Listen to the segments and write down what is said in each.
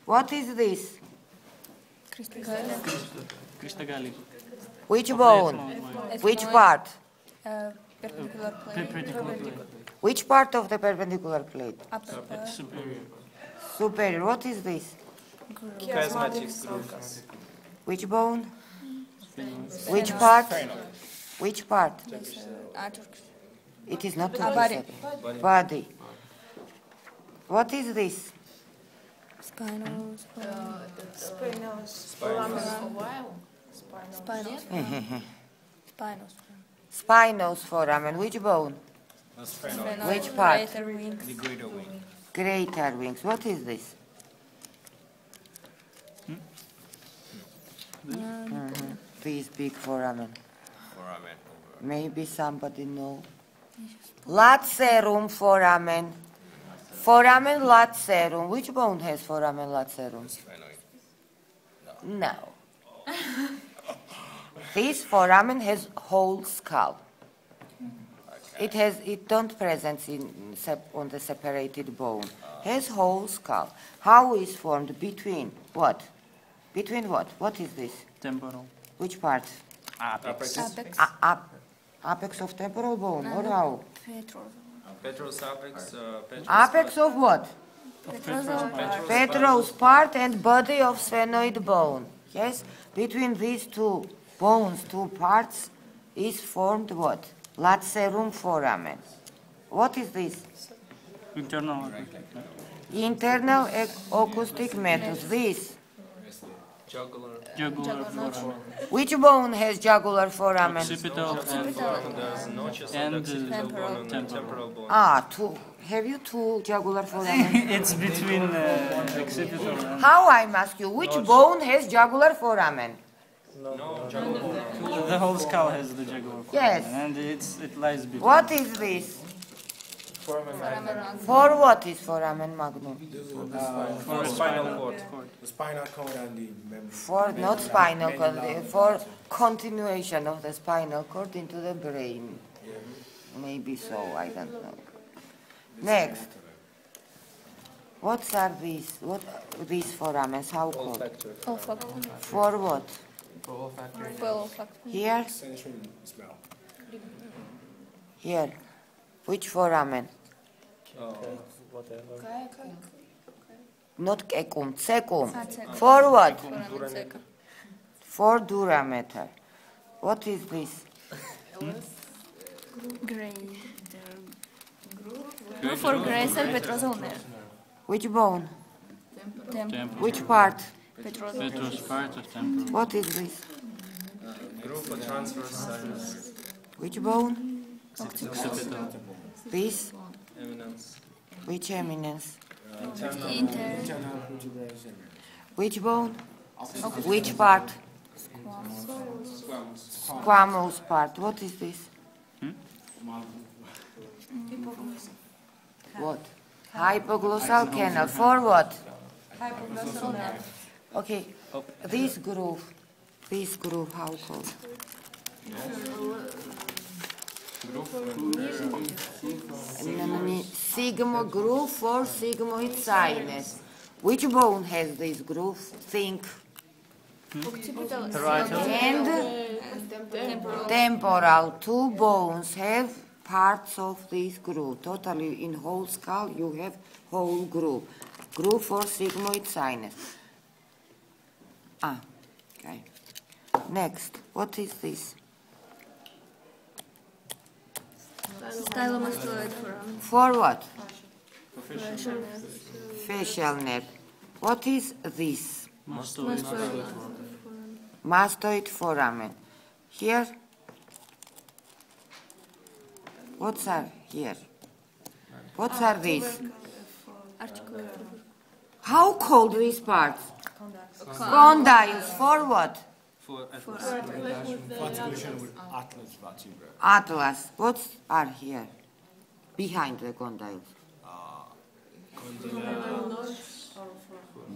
What is this? Cristagalli. Which bone? Which part? Perpendicular plate. Perpendicular plate. Which part of the perpendicular plate? Upper part. Superior. Superior. What is this? Chiasmatic groove. Which bone? Which part? Which part? It is not body. Body. What is this? Spinal. Spinous foramen. Which bone? Which part? Greater wings. The greater wing. Greater wings. What is this? This big foramen. Foramen. Maybe somebody know. Lacerum foramen. Foramen lacerum. Which bone has foramen lacerum? No. This foramen has whole skull. It don't present on the separated bone. Has whole skull. How is formed between what? Between what? What is this? Temporal. Which part? Apex. Apex. Apex of temporal bone, or how? Petrous apex. Apex of what? Petrous part and body of sphenoid bone. Yes? Between these two bones, two parts, is formed what? Lacerum foramen. What is this? Internal. Internal acoustic meatus. This. Jugular. Jugular foramen. Which bone has jugular foramen? Occipital There's notches of the occipital and bone and the temporal bone. Two. Have you two jugular foramen? it's between occipital and... How, I ask you, which bone has jugular foramen? The whole skull has the jugular foramen. Yes. And it lies between. What is this? For what is foramen magnum? For the spinal cord. The spinal cord and the memory. For not spinal cord, for continuation of the spinal cord into the brain. Maybe so, I don't know. Next. What are these? What these foramens? How called? Olfactory. For what? Olfactory. Here? Sensory smell. Here. Which foramen? Not cecum, cecum. For what? For durameter. What is this? Groove for Gracer petrosal nerve. Which bone? Temporal. Which part? Petrous part of temporal. What is this? Groove for transverse sinus. Which bone? Occipital. This? Eminence. Which eminence? Internal vertebrae. Which bone? Which part? Squamous part. What is this? What? Hypoglossal canal. For what? Okay. This groove, how called? Sigma groove for sigmoid sinus. Which bone has this groove? Think. And temporal. Two bones have parts of this groove. Totally in whole skull you have whole groove. Groove for sigmoid sinus. Okay. Next, what is this? Stylomastoid foramen. For what? Facial nerve. What is this? Mastoid foramen. Here? What are here? What are these? How called these parts? Condyles. For what? Articulation with atlas vertebra. Atlas. What are here? Behind the condyles.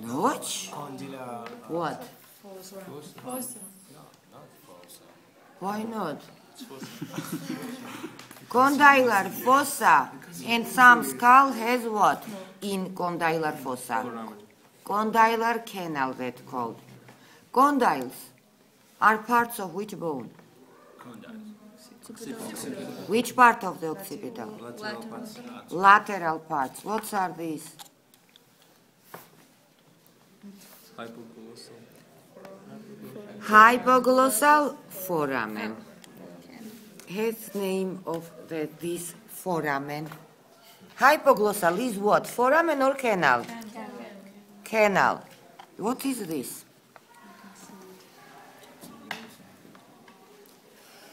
Notch? Condylar. What? Why not? Condylar fossa. And some skull has what? In condylar fossa? Condylar canal, that called. Condyles are parts of which bone? Which part of the occipital? Lateral parts. Lateral parts. What are these? Hypoglossal. Hypoglossal foramen. Has name of this foramen. Hypoglossal is what? Foramen or canal? Canal. What is this?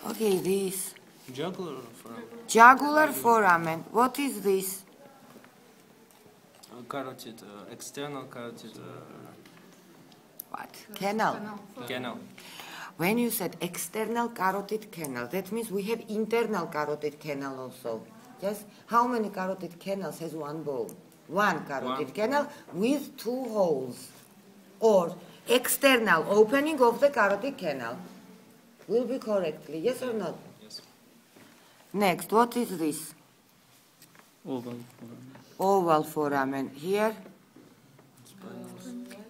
Okay, this. Jugular foramen. Jugular foramen. What is this? Carotid, external carotid What? Canal. canal. When you said external carotid canal, that means we have internal carotid canal also. Yes? How many carotid canals has one bone? One carotid canal with two holes. Or external opening of the carotid canal. Will be correctly, yes or not? Yes. Next, what is this? Oval. Oval foramen. Here,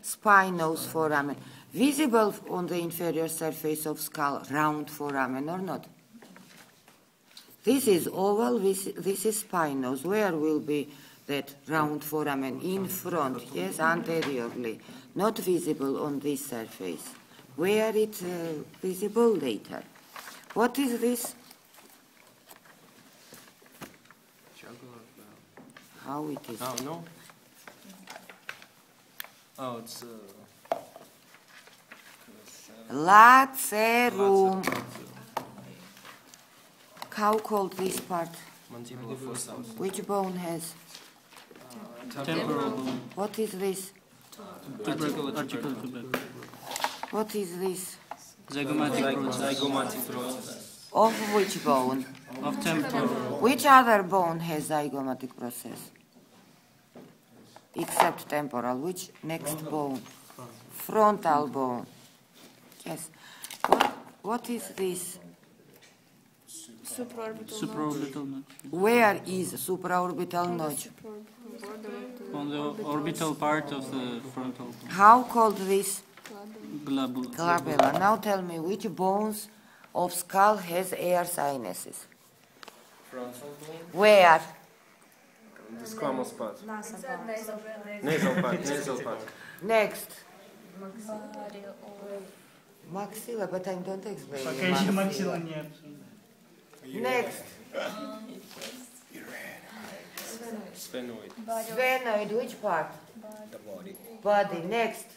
spinous foramen. Visible on the inferior surface of skull, round foramen or not? This is oval, this is spinous. Where will be that round foramen? In front, yes, anteriorly. Not visible on this surface. Where it's visible later. What is this? Jugular. How it is? Oh, no. Oh, it's Lacerum. How called this part? mandibular fossa. Which bone has? Temporal bone. What is this? Articular tubercle. What is this? Zygomatic process. Zygomatic process. Of which bone? Of temporal. Which other bone has zygomatic process? Except temporal. Which next bone? Frontal bone. Yes. What is this? Supraorbital notch. Where is supraorbital notch? On the orbital part of the frontal bone. How called this? Glabella. Glabella. Now tell me, which bones of skull has air sinuses? Frontal bone. Where? The squamous part. Nasal part. Nasal part. Next. Maxilla, but I don't explain. Пока еще максилла нет. Next. Sphenoid. Sphenoid, which part? The body. Body. Next.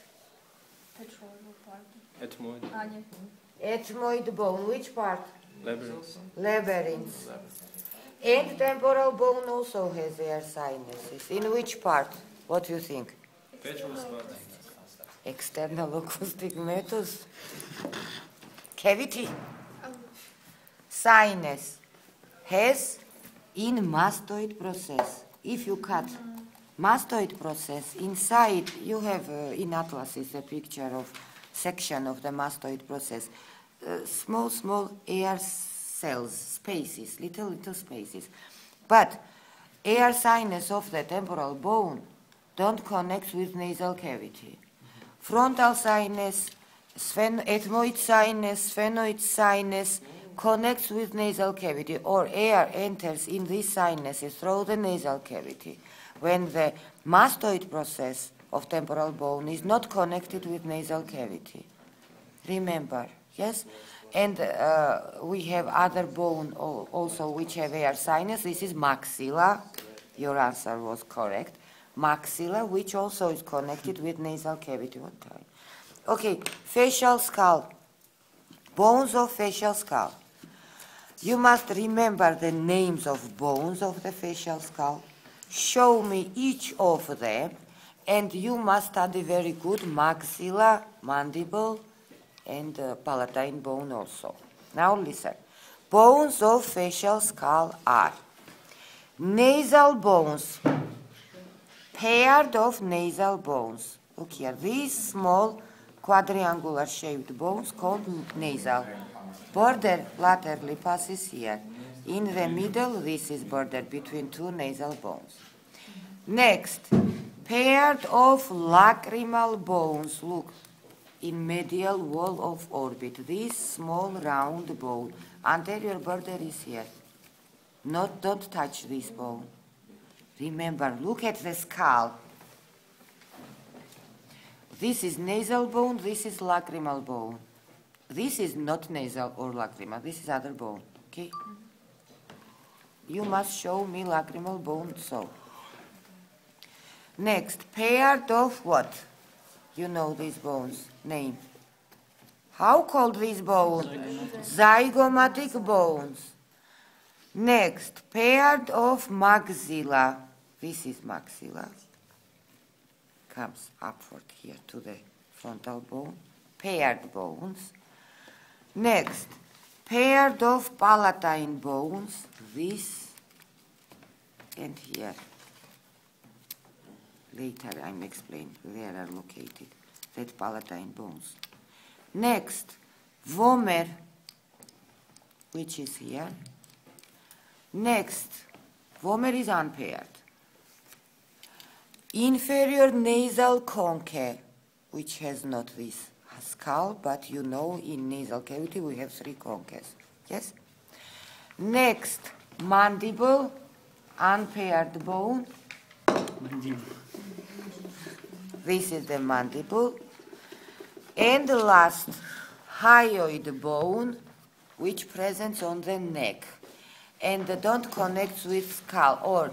Ethmoid. Ethmoid bone, which part? Labyrinth. Labyrinth. And temporal bone also has air sinuses. In which part? What do you think? Petrous part. External acoustic meatus. Cavity. Sinus has in mastoid process. If you cut mastoid process, inside you have in atlases a picture of section of the mastoid process. Small air cells, spaces, little spaces. But air sinus of the temporal bone don't connect with nasal cavity. Frontal sinus, ethmoid sinus, sphenoid sinus connects with nasal cavity, or air enters in these sinuses through the nasal cavity when the mastoid process of temporal bone is not connected with nasal cavity. Remember, yes? And we have other bone also which have air sinus. This is maxilla. Your answer was correct. Maxilla, which also is connected with nasal cavity. What time? Okay, facial skull. Bones of facial skull. You must remember the names of bones of the facial skull. Show me each of them, and you must study very good maxilla, mandible, and palatine bone also. Now listen. Bones of facial skull are nasal bones, paired of nasal bones. Look here, these small quadrangular shaped bones called nasal. Border laterally passes here. In the middle, this is border between two nasal bones. Next, paired of lacrimal bones. Look, in medial wall of orbit. This small round bone. Anterior border is here. Don't touch this bone. Remember, look at the skull. This is nasal bone, this is lacrimal bone. This is not nasal or lacrimal, this is other bone, okay? You must show me lacrimal bone, so. Next, paired of what? You know these bones, name. How called these bones? Zygomatic bones. Next, paired of maxilla. This is maxilla. Comes upward here to the frontal bone. Paired bones. Next, paired of palatine bones. This and here. Later I'm explaining where are located that palatine bones. Next, vomer, which is here. Next, vomer is unpaired. Inferior nasal concha, which has not this skull, but you know in nasal cavity we have 3 conchas. Yes? Next, mandible, unpaired bone. This is the mandible. And the last, hyoid bone, which presents on the neck. And don't connect with skull, or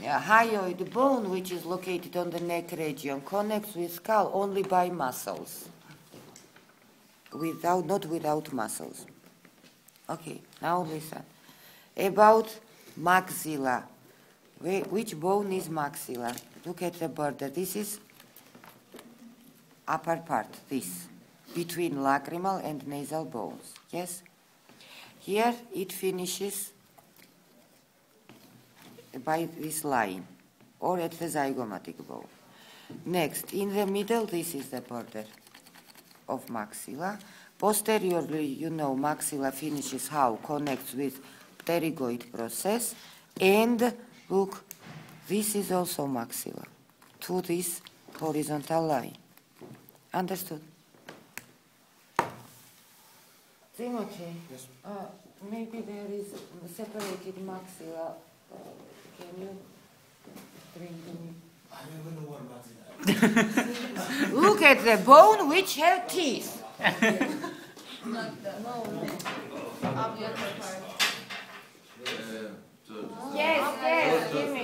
hyoid bone, which is located on the neck region, connects with skull only by muscles, not without muscles. Okay, now listen. About maxilla. Which bone is maxilla? Look at the border. This is upper part, this, between lacrimal and nasal bones. Yes? Here it finishes by this line, or at the zygomatic bone. Next, in the middle, this is the border of maxilla. Posteriorly, you know, maxilla finishes how? Connects with pterygoid process. And look, this is also maxilla to this horizontal line. Understood? Timothy, Yes. maybe there is separated maxilla. Can you bring to me? I don't even know what maxilla. Look at the bone which have teeth. Yes, give me.